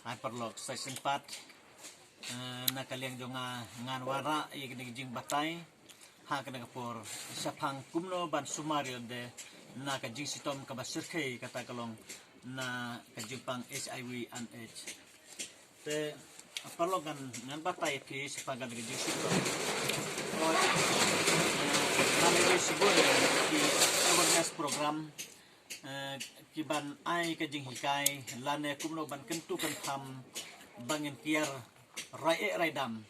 Hyperlog Session 4 na kaliang jo ngan wara jing batay ha kana kapor sapang kumno ban sumario de na ka jing sitom ka basirke kata kalong na ka pang HIV and AIDS te perlogan ngan batay ki sapagan ka jing sitom na siguro ki awareness program kiban ai ka jing hikai lane kumno ban kentu kan tham bangin kiar rai dam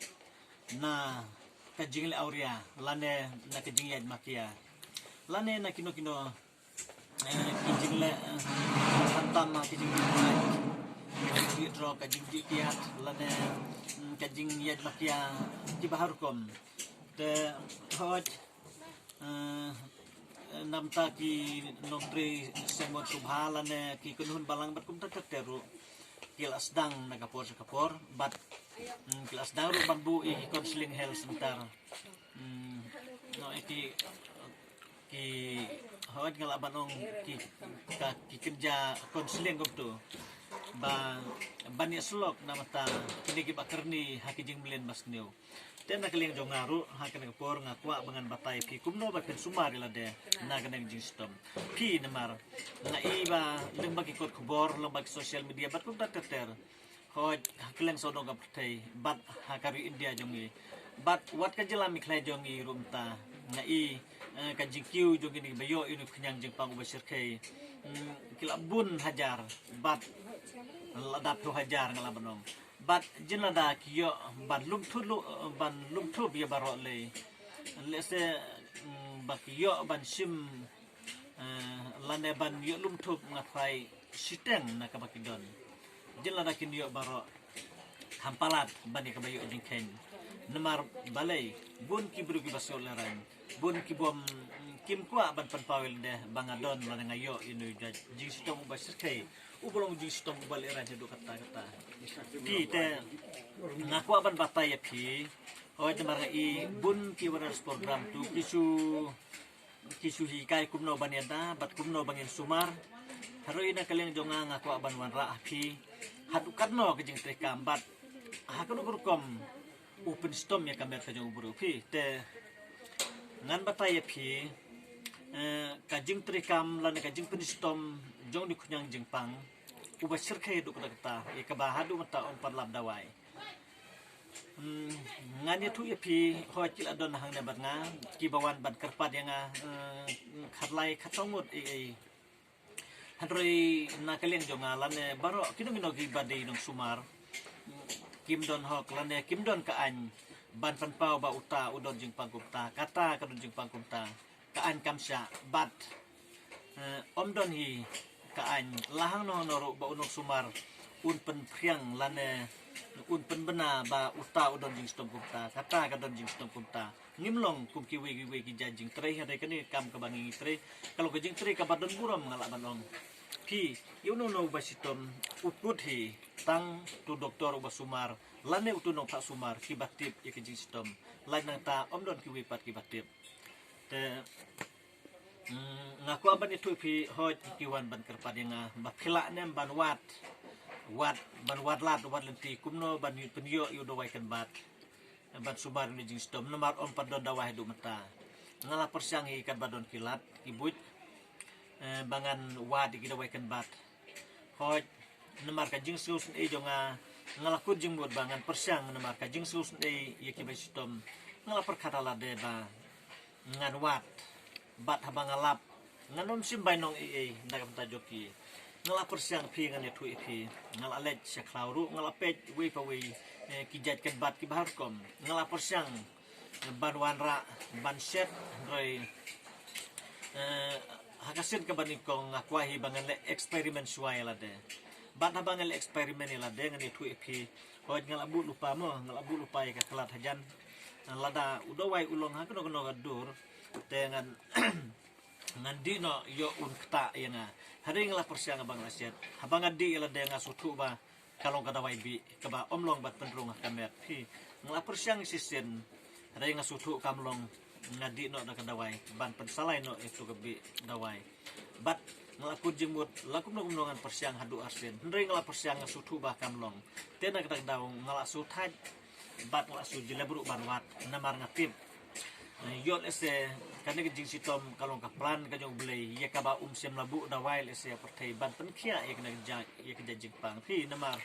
na ka jing le auria lane na ka jing yad makia lane na kino ki jing le hantam ma ki jing ki dro ka jing kiat lane ka jing yad makia ki bahar kom te hoj namta ki nombre semot subhala ne ki kunhun balang bat kumta teru kilas dang nakapor sa kapor bat kilas dang ru bambu i counseling health center no iki ki hawat ngalabanong ki kerja counseling gopto ba bani slok namata kini ki bakarni hakijing milen masneu ten nakaling jong ngaru hakan kapor ngakwa bangan batay ki kumno ba ken sumar ilade naganang jistom ki namar na iba lembag ikot kubor lembag social media bat kum tater hoj hakilang sodong ka patay bat hakari India jongi bat wat ka jelami klay jongi rumta na i ka jingkiu jongi ni bayo inu kenyang jing pang ubasir kay kilabun hajar bat ladap tu hajar ngalabanong bat jinada kiyo ban lum thu biya baro le se bakiyo ban sim lane ban yo lum thu ngapai siteng na kabakidon jinada kinyo baro hampalat bani kabayo jingken namar balay bun kibru kibasol laran bun kibom kim kwa ban panpawil de bangadon lane ngayo inu jing sitong basirkay ubulong jing sitong ubal era jadu kata ki te ngakwa ban batay pi hoy te marga i bun ki waras program tu kisu hikai kumno banyada bat kumno bangin sumar haroy na kaleng jonga ngakwa ban wanra pi hadukadno ke jing trekam bat hakano kurkom open stom ya kamer ka jong uburu pi te ngan batay pi kajing trekam lan kajing penistom jong di kunyang jengpang ubasir kay du kata ikabahadu mata on parlab dawai nganya tu yapi hochil adon hang na nga kibawan ban karpad yang khatlai khatomut handroi nakaleng jonga lan baro kinong gibadi nong sumar kimdon hok lan kimdon ka an ban panpau ba uta udon jengpang kumta kata kadon jengpang kumta kaan kamsya bat omdon hi kaan lahang no noro ba unok sumar un pen priang lane un pen bena ba uta udon jing stom kumta kata kadon jing stom kumta ngimlong kum kiwi ki jajing tre hade kani kam ka bangi tre kalau ke jing tre ka badon buram ngala banong ki yuno no basitom uput hi tang tu doktor ba sumar lane utu no pak sumar ki batip ya ke jing stom lain nang ta omdon kiwi pat ki batip te ngaku aban itu pi hoj kiwan ban kerpad yang bakila nem ban wat lat wat lenti kumno ban penyo yu do waikan bat subar ni jing stom nomar on padon dawah du mata ngala persyang ikan badon kilat ibut bangan wat di waikan bat hoj nomar ka jing sus e jonga ngalakut jing buat bangan persyang nomar ka jing sus e yaki stom ngala perkata la de ba ngan wat bat habang alap nganom simbay nong ndagam ta joki ngala persyang pi ngan itu pi ngala let saklauru ngala pet we pa we kijat ken bat ki bahar kom ngala persyang ban wanra ban set roi hakasin ka banikong ngakwahi bangan le eksperimen suai la de bat habang le eksperimen la de ngan itu pi hoj ngala bu lupa ka kelat hajan lada udawai ulong hakno kono gadur dengan ngandi no yo un kta yang hari ngala persyang abang asyat habang adi ila de ngasutu ba kalau kada wai bi kaba omlong bat pendrung kamet pi ngala persyang sisen hari ngasutu kamlong ngadi no da kada wai ban pensalai no itu kebi dawai bat ngelaku jemut laku nongan persiang hadu asin hendring ngala persiang sutu bah kamlong tena kadang daung ngala sutai bat ngala suji lebruk barwat namar ngatip yol ese kane jing sitom kalong kaplan kanyong blay ya kaba sem labu dawail ese pertai ban penkia ya kena ya kejajing pang pi namar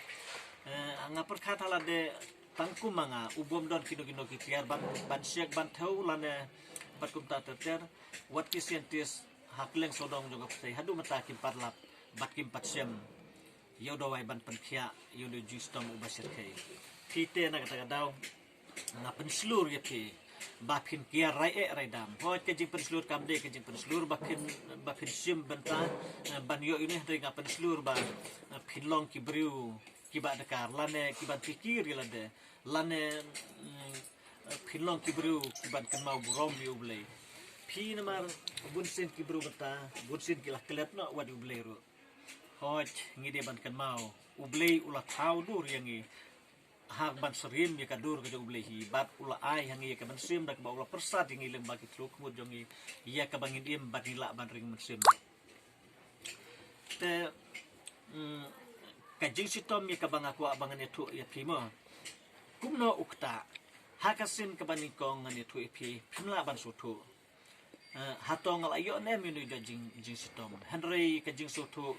anga perkata lade tangku manga ubom don kino kipiar ban siak ban tau lane bat kumta terter wat kisientis hakleng sodong juga pertai hadu mata kim parlap bat kim patsem yo dawai ban penkia yo do justom ubasir kai pite na kata daw nga penslur ya pi bakin kia rai dam ho ke jing penslur kam de ke jing penslur bakin sim benta ban yo ini dengan penslur ba pinlong ki briu ki ba dekar lane ki ban pikir lade lane pinlong ki briu ki ban kan mau burom yo blay pi namar bunsin ki briu beta bunsin ki lah kelet no wad ublay ro hoj ngide ban kan mau ublay ulah tau dur yangi hak ban serim ya kadur ke jong blehi bat ula ai hangi ya kaban sim dak ba ula persat yang ilem bagi truk mud jongi ya kabangin im bat nila ban ring mesim te kajing sitom ya kabang aku abangan itu ya pimo kumno ukta hakasin kabanikong ngani tu ipi pimla ban sutu hatong alayo ne minu jing sitom henry kajing sutu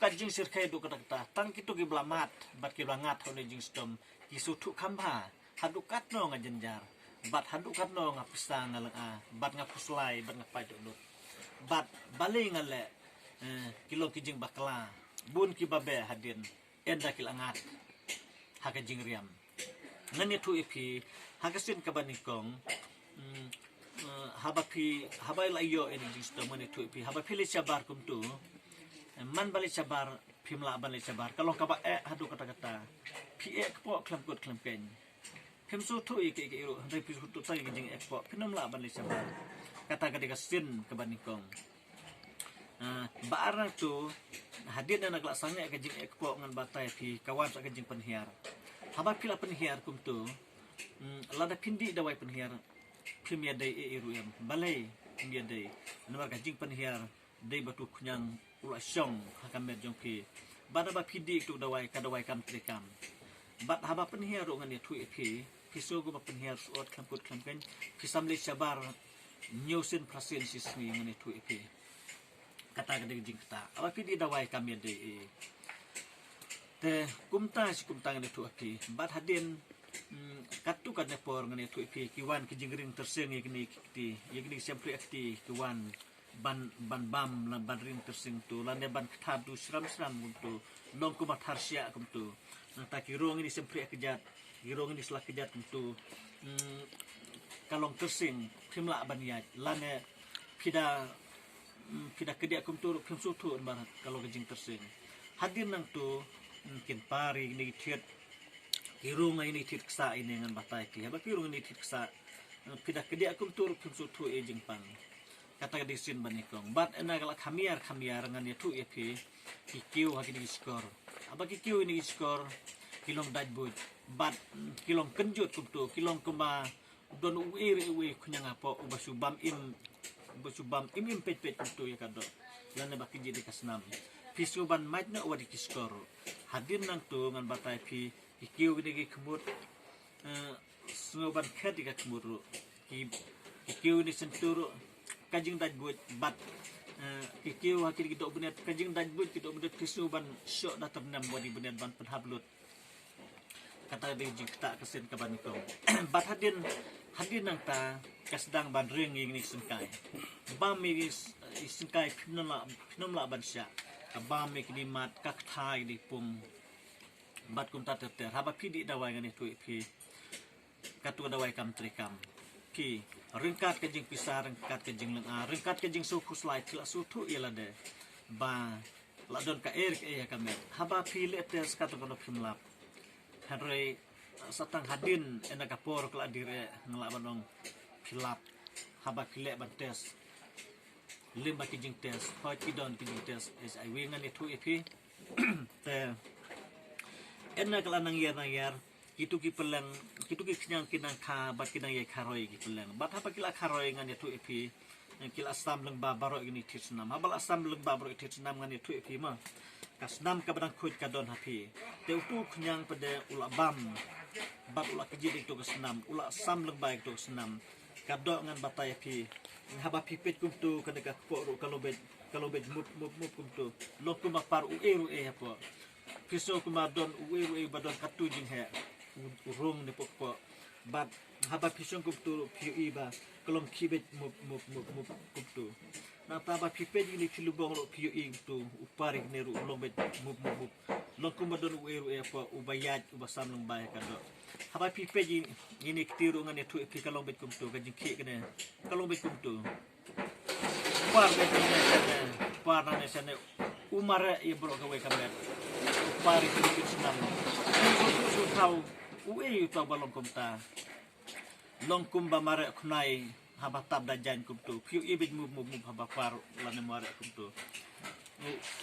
kajing sirkai du kata tang kitu ki blamat bat ki blangat hone jing stom ki sutu kamba hadu katno ngajenjar bat hadu katno ngapista ngalenga bat ngapuslai bat ngapai dut bat bale ngale kilo kijing bakla bun ki babe hadin enda kilangat haga jing riam ngani tu ipi hagasin kabanikong habai layo eni jing stom ngani tu ipi habai pili sabar kumtu man balik sabar pimla balik sabar kalau kaba hadu kata pi ekpo klam kut klam ken pim su tu ke iru handai pi tu tai jing ekpo pinamla balik sabar kata ketika sin kebanikong baarang tu hadir dan agak sangat ke jing ekpo ngan batai pi kawan sak jing penhiar haba pila penhiar kum tu lada pindi dawai penhiar pim ya dai iru yam balai pim ya dai nomor jing penhiar dai batu kunyang ula syong hakam med jongki bada ba pidi tu dawai kadawai kam trikam bat haba penhiar ngan ya tu epi piso go ba penhiar suot kam kut kam kan pisamle sabar nyusin prasin sismi ngan tu epi kata gede jing kata aba pidi dawai kam ya de te kumta ngan tu epi bat hadin katu kan nepor ngan tu epi kiwan kijingring terseng yakni kiti yakni sempre akti kiwan ban bam la ban ring tersing tu lan ban ktab tu seram untuk long ku mathar sia kum tu ta kirong ini sempre kejat kirong ini selak kejat untuk kalong tersing pimla ban ya lan pida kedia kum tu pim su tu ban kalau kejing tersing hadir nang tu mungkin pari ini thiet kirong ini thiet ksa ini ngan batai ki ba kirong ini thiet ksa pida kedia kum tu pim su tu ejing pang kata disin banikong bat ena galak khamiar ngan itu epi kikiu hakini skor apa kikiu ini skor kilong dajbut bat kilong kenjut kumtu kilong kema don uwi kunyang apa ubasubam im pet kumtu ya kado lan ba kinji di kasnam pisuban majna wadi skor hadir nang tu ngan batai pi kikiu ini kemut suban ketika kemuru kikiu ini senturu kajing dajbut bat kikiu hakil kita benet kajing dajbut kita benet kisuban syok dah ternam wadi benet ban penhablut kata dia jing tak kesen kabanikong bat hadin nang ta kasdang ban ring ini singkai bam ini singkai pinamla ban sya bam ini mat kak thai di pum bat kum ta ter haba pidi dawai ngani tu pi katu dawai kam trikam ki ringkat kejing pisar ringkat kejing lenga ringkat kejing suku slai tila sutu ialah de ba ladon ka air ke ya kamet haba pile tes katu kono pimlap hari satang hadin ena kapor kala dire ngelak banong pilap haba pile bantes limba kejing tes hoi kidon kejing tes is ai wingan itu ipi te ena kala nang yar itu ki pelang itu ki kinang kinang ka bat kinang ye kharoi ki pelang bat apa kila kharoi ngan itu epi kila asam leng ba baro ini tisnam habal asam leng ba baro tisnam ngani tu pi ma kasnam ka badang kuit ka don hapi te utu knyang pada ula bam bat ula kejidi tu kesnam ula asam leng ba tu kesnam ka do ngan batai pi haba pipet kum tu kada ka po ru kalau bet mup kum tu lo kum par u apa piso kum don u badon katu jing he urung ne po bat haba pisong kum tu pi ba kolom kibet mup kum tu na taba pipet ini kilubong lo pi tu upari ne ru lombet mup lo kum don u apa ubayat ubasam leng ba ka do haba pipet ini ketiru ngan itu pi kalong bet kum tu ka jing ki kene kalong bet kum tu par na sana umara ia bro ka we kamer pari kit senam su tau uei tau balong kum ta long kum ba mare knai haba tab da jan kum tu piu ibit mu haba par lane mare kum tu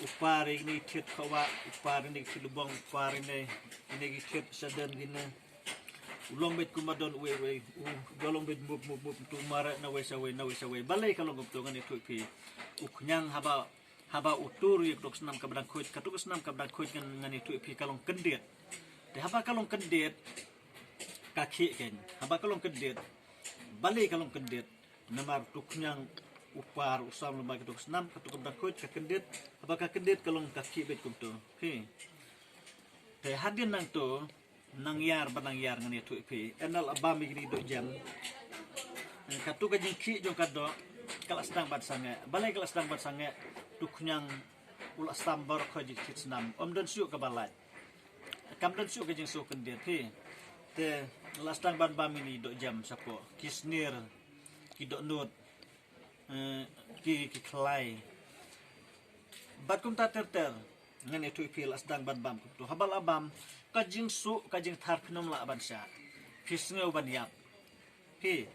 upari ni thit khawa upari ni kilubong upari ni thit sadan dina ulong bet kumadon we golong bet mup tu mara na we sawe balai kalau gop tu ngan itu pi uknyang haba utur yek dok senam kabdang kuit katuk senam kabdang kuit ngan itu pi kalong kendet de haba kalong kendet kaki ken haba kalong kendet balai kalong kendet namar tuknyang upar usam lembaga dok senam katuk kabdang kuit ka kendet haba ka kendet kalong kaki bet kum tu pi te hadin nang tu nang yar ngani tu pi enal abami gini do jam katu ka jingki jong kado kala sedang bat sange balai kala sedang bat sange tuknyang ula sambar ko jikit senam don siu ka balai kam don siu ka jing su kendir pi te la sedang ban bami ni do jam sapo kisnir ki do nut ki klai bat kum ta ter ngani tu pi la sedang ban bam tu habal abam kajing su kajing thar phinom la ban sha phisnge ban yap pi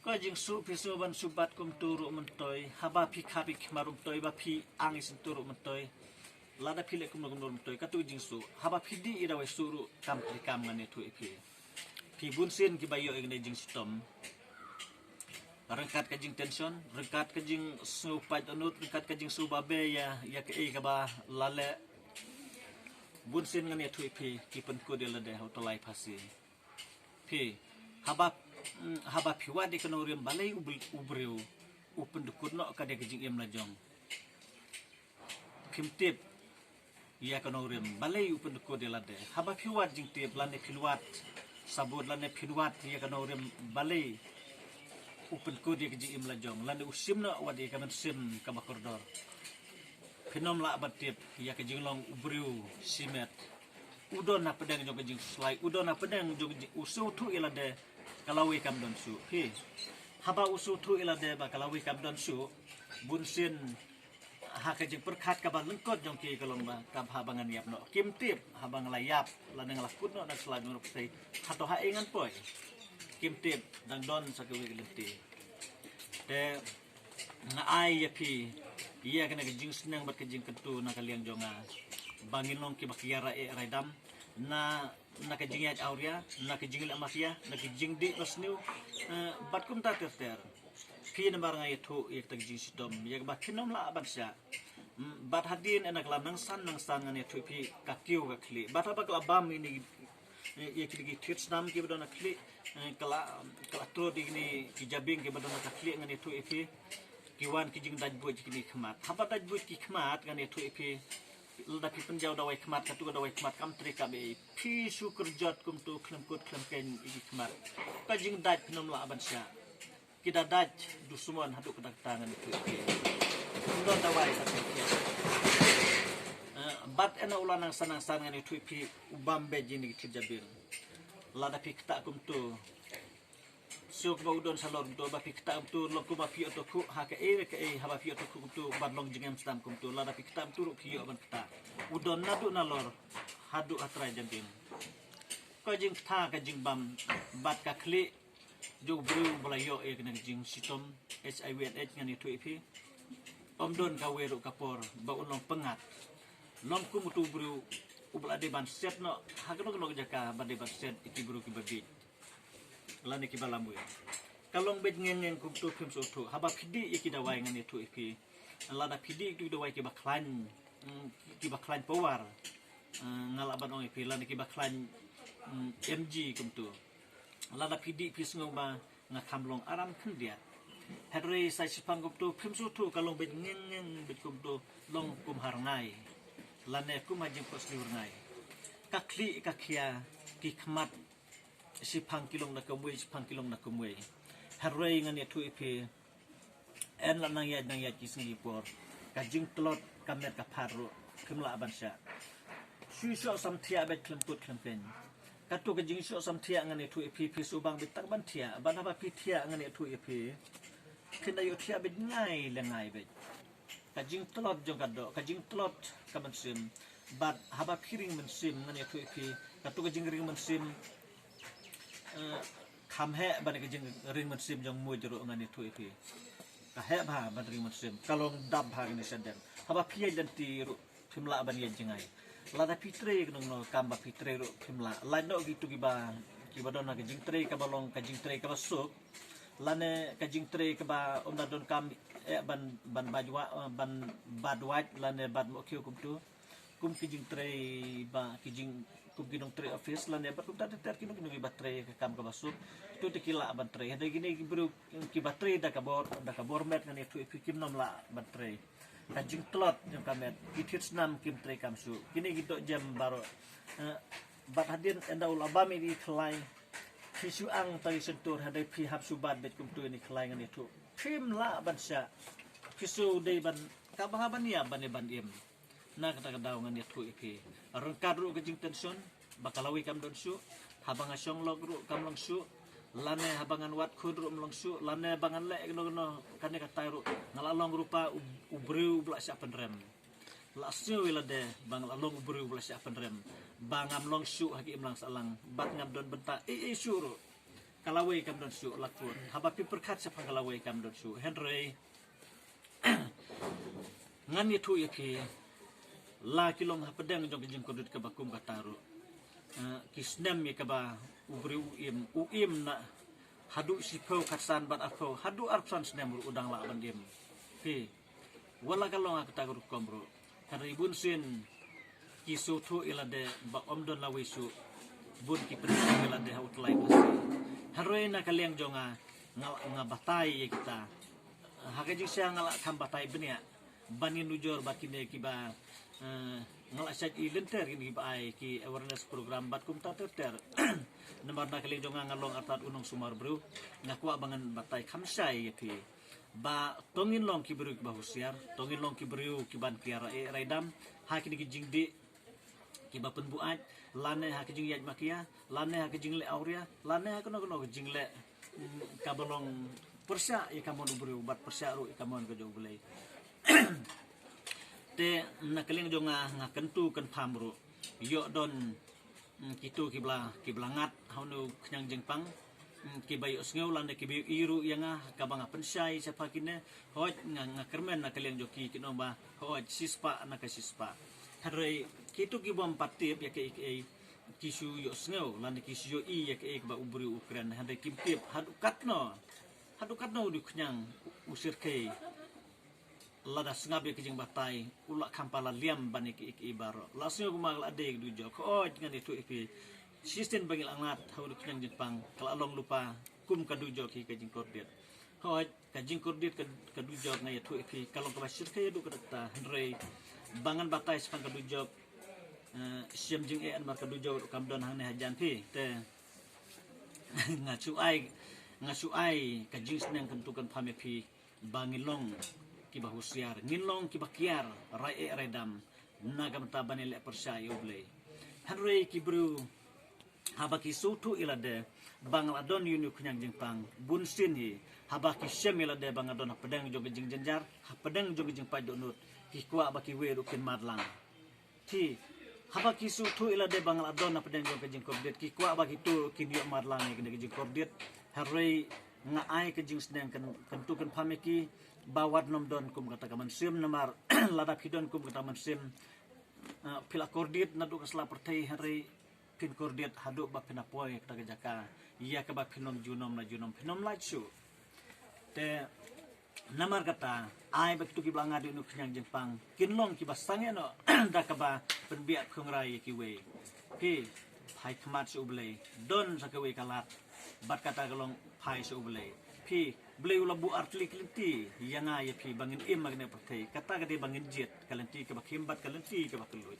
kajing su phisnge ban subat kum turu mentoi haba phi khabi khmarum toi ba phi ang is turu mentoi lada phile kum mentoi katu jing su haba phidi ira wai suru kam ngane tu pi bunsin ki bayo ngne jing sitom rengkat kajing tension rengkat kajing su pat anut rengkat kajing su babe ya ke ka ba lale bunsin ngani tu pi kipen ko de lade hotolai phasi pi haba phiwa de kono rem balai ubreu upen dukut no ka de gijing em lajong kimtip ya kono rem balai upen dukut de lade haba phiwa jing tip lane philwat sabut lane philwat ya kono rem balai upen ko de gijing em lajong lane usim no wadi kamen sim ka bakordor Pinom la batip ya ke jinglong ubreu simet udon na pedang jog jing slai udon na pedang jog usu tu ilade kalawi kam don su hi haba usu tu ilade ba kalawi kam don su bunsin ha ke jing perkhat ka ban lengkot jong ki kalong ba ka habangan yap no kim tip habang layap laneng lakut no na slai no sei hato ha ingan poi kim tip dang don sa ke wi lenti de na ai ya pi iya kena kejing senang bat kejing ketu na kaliang jonga bangin long ki bakiara raidam na kejing ya auria na kejing la mafia na kejing di lasniu bat kum ta ter pi na barang itu yak kejing sidom yak ba kinom la bansya bat hadin enak lam nang san ngane tu pi kakiu ka kli bat apa kala bam ini yak ki tits nam ki badona kli kala tro di ni ki jabing ki badona kli ngane tu pi kiwan kijing daj buat kini khmat haba daj buat ki khmat kan itu ipi lda pi penjau dawai khmat katu dawai khmat kam trika be pi su kerjat kum tu klemkut klemken iki khmat kajing daj nom la abansya kita daj du sumon hadu kedak tangan itu ndo dawai tapi bat ena ulanang sanang sangan itu ipi ubambe jini kijabir lada pi kta kum tu siok ba udon salor do ba pikta tu lo ku ba pi to ku ha ke ha ba pi to ku tu ban long jengem stam kum tu la da pikta tu ru pi ban kta udon na du na lor hadu atra jambin ko jing tha ka jing bam bat ka kli jo bru bala yo e kena jing sitom hiv ngani tu ipi don ka weru kapor ba ulong pengat long ku mutu bru ubla de ban set no ha ko jaka ba de ban set iki bru ki babi lani ki balambu kalong bet ngeng kum tu phim so tu haba phidi iki dawai ngani tu iki lada phidi tu dawai ki baklan power ngalaban ong iki lada ki baklan mg kum tu lada phidi phis ngoma nga khamlong aram khndia hadre sai sipang kum tu phim so tu kalong bet ngeng bet kum tu long kum harngai lane kum ajing pos liurngai kakli kakia ki khmat sipang kilong na kumwe sipang kilong na kumwe harai ngan ya tu ipi en la nang ya ki Singapore ka jing tlot kamet ka pharu khimla abansha shu sho sam thia bet klem put klem pen ka tu ka jing sho sam thia ngan ya tu ipi pi su bang bet tak ban thia ban ba pi thia ngan ya tu ipi kena yo thia bet ngai le ngai bet ka jing tlot jong ka do ka jing tlot ka ban sim bat haba phiring men sim ngan ya tu ipi ka tu ka jing ring men sim kham he ban ke jing ring man sim jong mui jero ngani tu ipi ka he ba ban ring man sim kalong dab ha ni senden haba phiai dan ti ru phimla ban ye jingai la da pitre nong no kam ba pitre ru phimla la no gitu ki ba don na ke jing tre ka balong ka jing tre ka basuk la ne ka jing tre ka ba om da don kam ban bajwa ban badwat la ne bad mo kyu kum tu kum ki jing tre ba ki jing kum ginong tre office lan ya kum ta ter kinong kinong batre ka kam ka basuk tu tekila batre hada gini bru ki batre da ka bor met ngani tu ikim nom la batre ka jing tlot jong kamet ki thits nam kim tre kam su kini gitu jam baro bat hadin enda ul abami di khlai ki su ang tari sentur hada pi hab subat bet kum tu ni khlai ngani tu phim la bansha ki su dei ban ka bahaban ya ban im na kata daw nga niat ko iki aron kadro ka jing tension bakalawi kam don su habang asyong log ru kam lang su lane habangan wat khudru mlang su lane bangan le no kane ka tayro ngalalong rupa ubreu bla sya penrem la syo wila de bang lalong ubreu bla sya penrem bangam long su haki imlang salang bat ngam don benta syuru kalawai kam don su lakun haba pi perkat sa kalawai kam don su henry ngan itu iki la kilong hapadang jong jing kodut ka bakum ka taru kisnem ye ka ba ubri uim na hadu sipau katsan bat afau hadu arpsan snem udang la bandim fi wala kalong ka tagur komro hari bun sin kisu tu ilade ba omdon la wisu bun ki pergi ilade haut lai pasti haroi na kaliang jonga nga batai ye kita hakajing sia ngala kam batai benia banin nujor bakine ki ba ngalak sat ilenter ini baai ki awareness program bat kum ta ter namar na kali jonga ngalong atat unong sumar bro ngakwa bangan batai khamsai yati ba tongin long ki bru ba husiar tongin long ki bru ki ban kiara raidam ha ki jing di ki ba pen buat lane ha ki jing yat makia lane ha ki jing le auria lane ha kono jing le kabalong persya ya kamon bru bat persya ru kamon ko jog bulai te nakaling jonga nga kentu kan phamru yo don kitu kibla ngat haunu knyang jengpang kibayo sngew lande kibayo iru yanga kabanga pensai siapa kine hoj nga kermen nakaling joki kinomba hoj sispa nakasispa hadrei kitu kibom patip ya ke kisu yo sngew lande kisu yo ya ke ba ubri ukran hadrei kiptip hadukatno du knyang usir ke lada sengabe kijing batai ulak kampala liam bani ki ibaro lasnya gumal ade du jok dengan itu ipi sistem bangil angat haul kenyang jepang kala long lupa kum kadu jok ki kijing kordiat kajing kordiat kadu jok na itu ipi kalau kerasir kaya du kedata henry bangan batai sepang kadu jok siam jing mar kadu jok kamdon hang ne hajan pi te ngasuai kajing senang kentukan pamepi bangilong kiba husiar ngilong kiba kiar rai redam nagam tabane le persaya oble hanrei kibru habaki sutu ilade bangladon yunu kunyang jingpang bunsin hi habaki syem ilade bangadon pedang jog jing jenjar pedang jog jing padonut kikwa baki weru kin madlang ti habaki sutu ilade bangladon pedang jog jing kordet kikwa baki tu kin yo madlang ni jing kordet harrei ngaai ke jing sedang kentukan pameki bawat nom don kum kata kaman sim namar lada pidon kum kata man sim pila kordit nadu kasla pertai hari pin kordit hadu ba pinapoy kata jaka iya ka ba pinom junom na junom pinom lachu te namar kata ai bak tu ki blanga di nuk nyang jengpang kinlong ki basange no da ka ba penbiak khongrai ki we pi pai khamat su blei don sa ka we kalat bat kata kalong pai su blei pi blei ula bu artlik linti yanga ye pi bangin im magne pathai kata ka de bangin jet kalanti ka bakhimbat kalanti ka bakului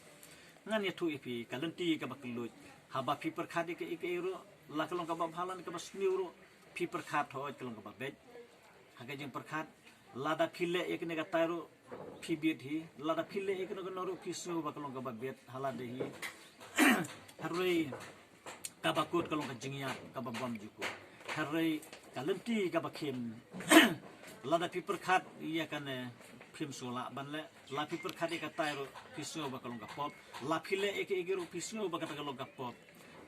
ngan ye tu ipi kalanti ka bakului haba pi perkhadi ke iro la kalong ka ba bhalan ka basniuro pi perkhat ho kalong ka ba bet haga jeng perkhat lada phile ekne ka tairo phi bet hi lada phile ekne ka noru pisu ba kalong ka ba bet hala de hi haroi ka ba kut kalong ka jingya ka ba bam juku haroi kalanti ka ba khim lada pi perkhat iya kan phim sola banle la pi perkhat ka tairo pisu ba kalong ka pop la phile eke ro pisu ba ka kalong ka pop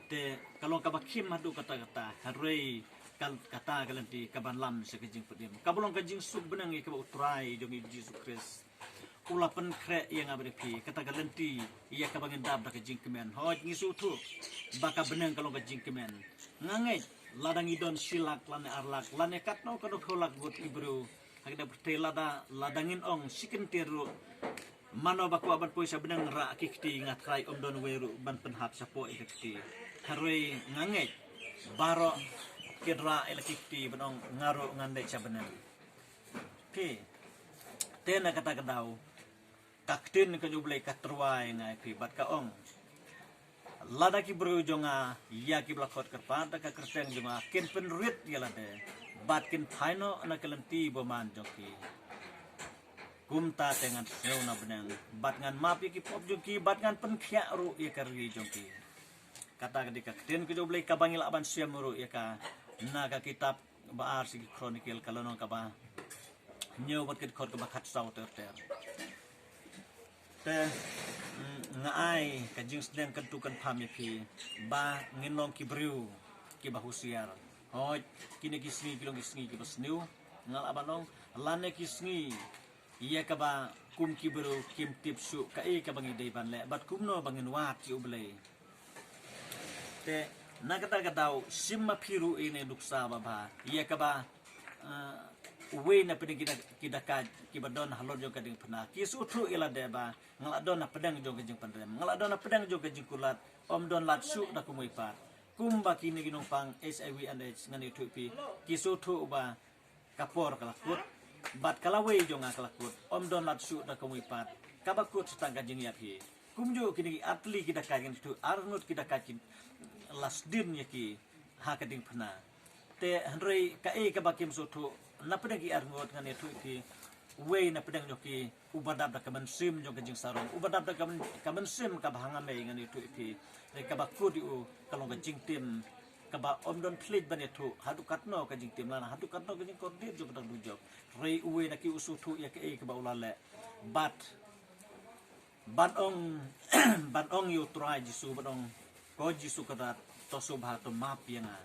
te kalong ka ba khim hadu kata haroi kata kalanti kaban lam sa kajing pedim kabolong kajing sub benang ke utrai jomi Jesus Christ ulapan kre yang abri pi kata kalanti ia kabangin dab da kajing kemen hoj ngisu tu baka benang kalong kajing kemen ngangai ladang idon silak lane arlak lane katno kado kholak gut ibru hagda berte ladangin ong sikenteru mano baku aban poisa benang ra kikti ngat krai omdon weru ban penhap sapo ikti haroi ngangai baro kidra elekiti benong ngaro ngandai cabenan pi tena kata kadau kaktin ka jublai katrwai ngai pi bat ka ong lada ki bro jonga ya ki blakot kerpa ta ka kerteng jonga kin penrit ya lade bat kin phaino na kalanti boman joki kumta tengan seuna benang bat ngan mapi ki pop joki bat ngan penkhya ru ya karwi joki kata ketika kaktin ka jublai kabangil aban siamuru ya ka naga kitab baar sigi chronicle kalono kaba nyau bat kit khot ka khat sau ter te ngai ka jing sedang kan tukan phami phi ba nginong ki briu ki ba husiar hoj kini kisni kilong kisni ki basniu ngal abanong lane kisni iya ka ba kum ki bru kim tip su ka e ka bangi dei ban le bat kumno bangin wat ki ublei te nakata-katau simma phiru ini duksa baba iya ka ba uwe na pedang kita kibadon halor jong kading pena kisu thu ila de ba ngaladon na pedang jong kajing pandrem ngaladon na pedang jong kajing kulat om don lat su da kumui pat kumba kini ginong pang HIV and AIDS ngani thu pi kisu thu ba kapor kalakut bat kalawe jong kalakut om don lat su da kumui pat kabakut stang kajing ya pi kumjo kini atli kita kagin tu arnut kita kagin lasdin yaki hakading pena te handrei ka e ka bakim so thu na pedang ki arngot ngani thu ki we na pedang joki ubadab da kaman sim jong kajing sarong ubadab da kaman sim ka bahanga me ngani thu ki re ka bakudi u kalong kajing tim ka ba omdon plit bane thu hadu katno kajing tim lana hadu katno kajing kordir jong kadang dujok re uwe na ki usu thu ya ka e ka ba ulale ban ong yu try jisu ban ong ko jisu kadat to subha to map yanga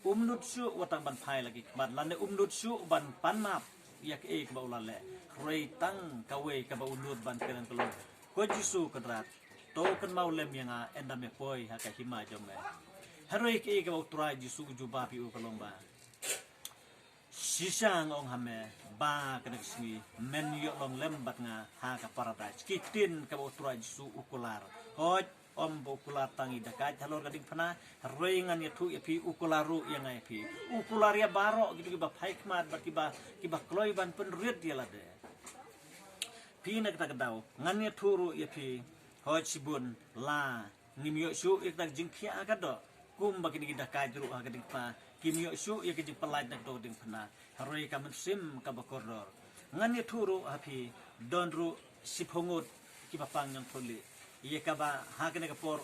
umnut su watang ban phai lagi ban lane umnut su ban pan map yak e ka ulale rei tang ka we ka ba unut ban kelan kelon ko jisu kadat to kan mau lem yanga enda me poi ha ka hima jome haroi ke ka utrai jisu juba pi u kalong ba sisang ong hame ba kana sni men yo long lem bat nga ha ka paradise kitin ka utrai jisu ukular hoj om ukular tangi dakat halor gading phana rengan ya thu pi ukularu yang ai pi ukular ya baro gitu ba phaikmat ba kiba kloi ban pen rit ya lade pi nak ta kadau ngan ya thuru ya pi hoj sibun la ngimyo su ik tak jingkhia akado kum ba kini dakat ru ha gading pa kimyo su ya ki pelai nak do ding phana haroi ka sim ka ba koror ngan ya thuru ha pi don ru siphongut kiba pang yang tholi iya kaba hakene kapor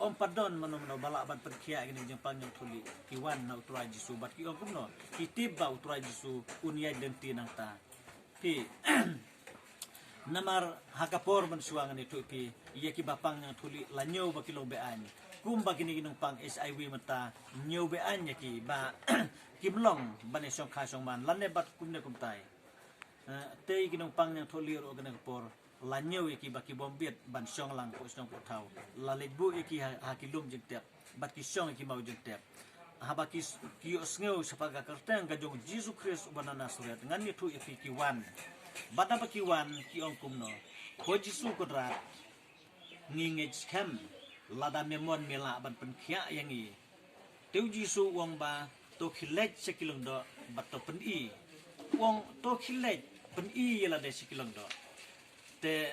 om padon mano bala ban perkhia gini jeng panjang thuli kiwan na utrai jisu bat ki om kumno kitib ba utrai jisu unia denti nang ta pi namar hakapor man suangan itu pi iya ki bapang yang thuli lanyo ba kilo bean kum ba kini ginong pang SIV mata nyo bean ya ki ba kimlong bane song kha song man lanne bat kumne kumtai te ginong pang yang thuli ro gane kapor lanyo iki baki bombet ban syong lang ko syong ko tau lalit bu iki hakilum jeng tep bat ki syong iki mau jeng tep habakis kios ngeu sepaga kerteng kajong Jesus Christ ubana Nasaret ngan itu ipi kiwan bata pakiwan ki ongkumno ko Jisu kodrat ngingej kem lada memon mela ban penkia yangi teu Jisu wong ba to khilej sekilong do bat to pen i wong to khilej pen i yela de sekilong do te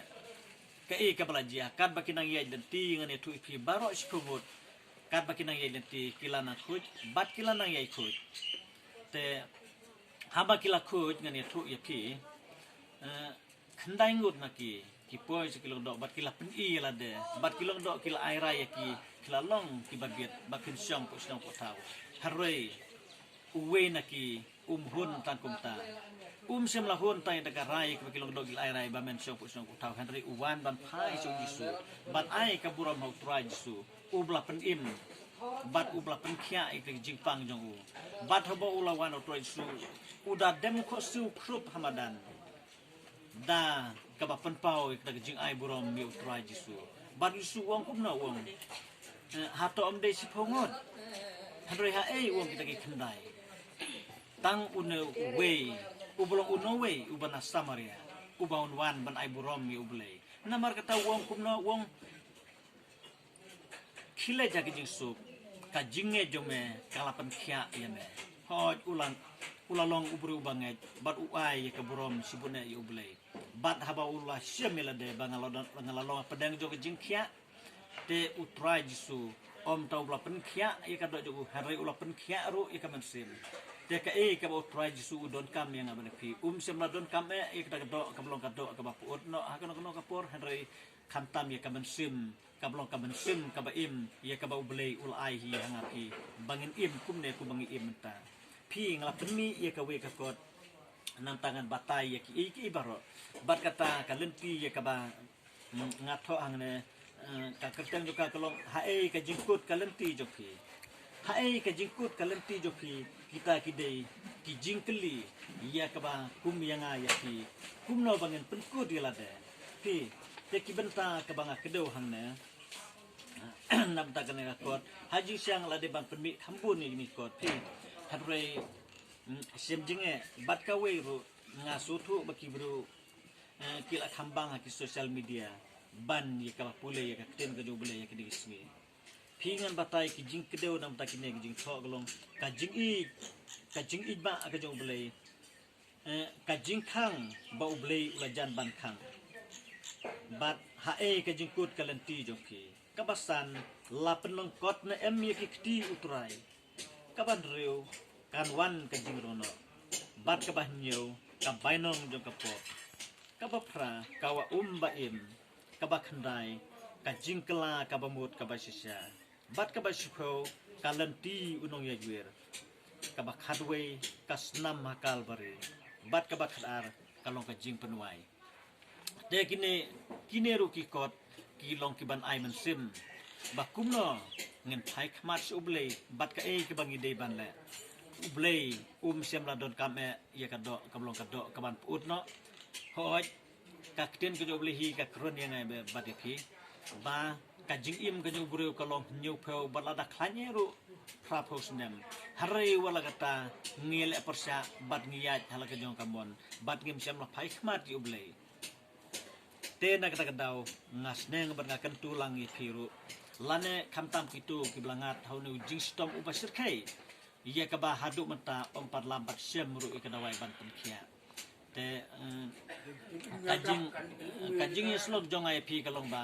kai kapalaji kan bakinang yai dan ti ngan itu ipi baro sikumut kan bakinang yai dan ti kilana kuj bat kilana yai kuj te haba kila kuj ngan itu ipi khandai ngut naki ki poi sekilong do bat kila pen i yela de bat kilong do kila aira ya kila long ki babiet bakin syang po tau haroi uwe naki hun tangkum ta semla hun tay daga rai ke kilong do kila aira ba men syang po tau henry uwan ban pai so Jisu bat ai ka buram hau trai Jisu ubla pen im bat ubla pen khia ke jingpang jong u bat hobo ulawan trai Jisu uda dem ko su krup hamadan da kaba penpau ik jing ai burom mi utrai Jisu bat Jisu wong kumna wong hato om de sipongot handroi ha wong kita ki kendai tang une we ubulong uno we ubana Samaria ubaun wan ban ai burom mi ublei namar kata wong kumna wong khile jagi jing sup ka jinge jome kalapan khia yeme hoj ulalong ubru ubanget bat uai ke burom sibune yu ublei bat haba ulah syamela de bangalalong pedang jo jing khia te utrai Jisu om tau ula pen khia i ka do jo hari ula pen khia ru i ka mensim te ka ka utrai Jisu don kam yang abane pi semla don kam i ka do ka blong ka do ka ba puot no ha kono ka por hari kantam ya ka mensim ka blong ka mensim ka ba im ya ka ba ublei ul ai hi hangapi bangin im kumne ku bangi im ta pi ngala pemi ya ka we ka kot nang tangan batai ya ki baro bat kata kalenti ya ka ba ngatho angne ka kerteng juga kalong hae ka jingkut kalenti joki hae ka jingkut kalenti joki kita kidei ki jingkeli ya ka ba kum yanga ya ki kumno bangen penkut dilade pi te ki benta ka banga kedau hangne nam ta kana kot haji siang lade ban penmi khambun ni kot pi habre semjinge bat ka we ru ngasutu baki bru kila khambang ki social media ban ye ka pule ye ka ten ka jubule ye ka digismi pingan batai ki jing kedeu nam ta kine ki jing tho glong ka jing i ba ka jubule ka jing khang ba ubule ulajan ban khang bat hae ka jing kut kalenti joki kabasan la penlong kot na em ye ki kti utrai kaban reu kan wan ka jing rono bat ka bah nyeu ka bainong jong ka po ka ba pra ka wa ba im kaba khandai ka jingkela kaba mut kaba sisya bat kaba shipho kalenti unong yagwer kaba khadwe kasnam hakal bare bat kaba khadar kalong ka jing penwai de kine ru ki kot ki long ki ban ai man sim bakumno ngen thai khmat ublei bat ka ke bangi dei ban le ublei semla don kame ya ka do kablong ka do kaban put no hoj kakten ke jobli hi ka kron yang ai badepi ba ka jing im ka jubru kalong nyu pheu balada khlanye ru pra phos nem harai wala kata ngile persa bat ngiyat hala ka jong kamon bat ngim syam la phai khmat yublei te na kata kadau ngasne ngabar ngakan tulang i phiru lane khamtam pitu ki blangat haunu jing stom ubasir kai iya ka ba hadu menta ompat lambat syam ru ikadawai ban penkhia te kajing slok jong ai pi kalong ba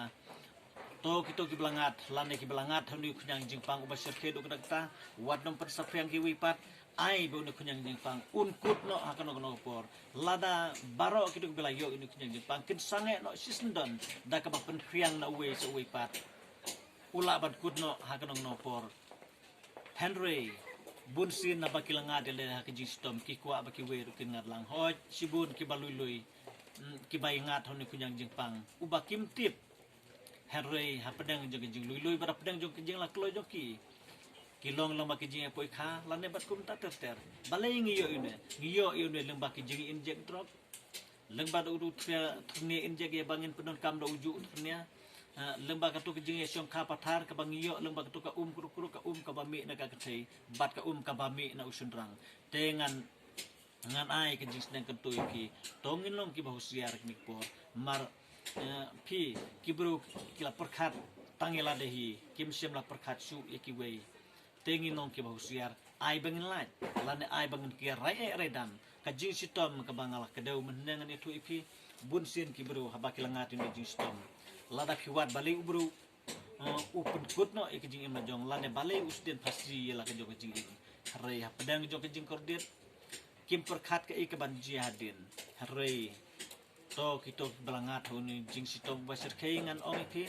to kito ki belangat lane ki belangat hanu kunyang jingpang ubasir kedo kadakta wat nom per sapriang ki wipat ai bo ne kunyang jingpang unkut no hakano no por lada baro kito ki belayo ini kunyang jingpang kin sange no sisendon da ka ba pen kriang na we so wipat ula ban kut no hakano no por Henry bunsin na bakilanga dele hakiji stom ki kwa baki we rukin ngadlang hoj sibun ki balului ki baingat honi kunyang jingpang uba kim tip Henry ha pedang jong jing lui bara pedang jong jing la klo joki kilong lang baki jing poi kha lane bat kum ta ter balai ngiyo ine leng baki jing injek drop leng bad udu tne injek ye bangin penon kam do uju tnya lembaga tu kejing yesong kapatar ka bangiyo lembaga tu ka kuru ka ka bami na kakatay bat ka ka bami na usundrang dengan ngan ai kejing sedang kentu ki tongin long ki bahusiar knik por mar pi ki bro kila perkat tangila dehi kim sim la perkat su ki wei tengin long ki bahusiar ai bangin lai lane ai bangin ki rai redan kajing sitom ka bangala kedau menengan itu ipi bunsin ki bro habakilangat ni jing sitom lada kiwat balik ubru open good no ikijing imna jong lane balik usden pasti la kejong kejing hare pedang jong kejing kordet kim perkat ke ikaban jihadin hare to kito belangat huni jing sitom basir keingan ong ipi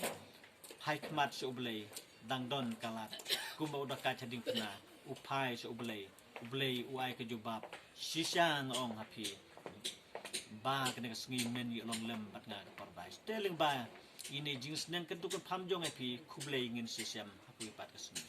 haikmat seoblei dangdon kalat kumba udah kaca ding kena upai seoblei uai kejubab sisang ong api ba kena sengi men yu long lem bat nga parbai steling ba ini jing senang kentukan pamjong api kublei ngin sisam api pat kesini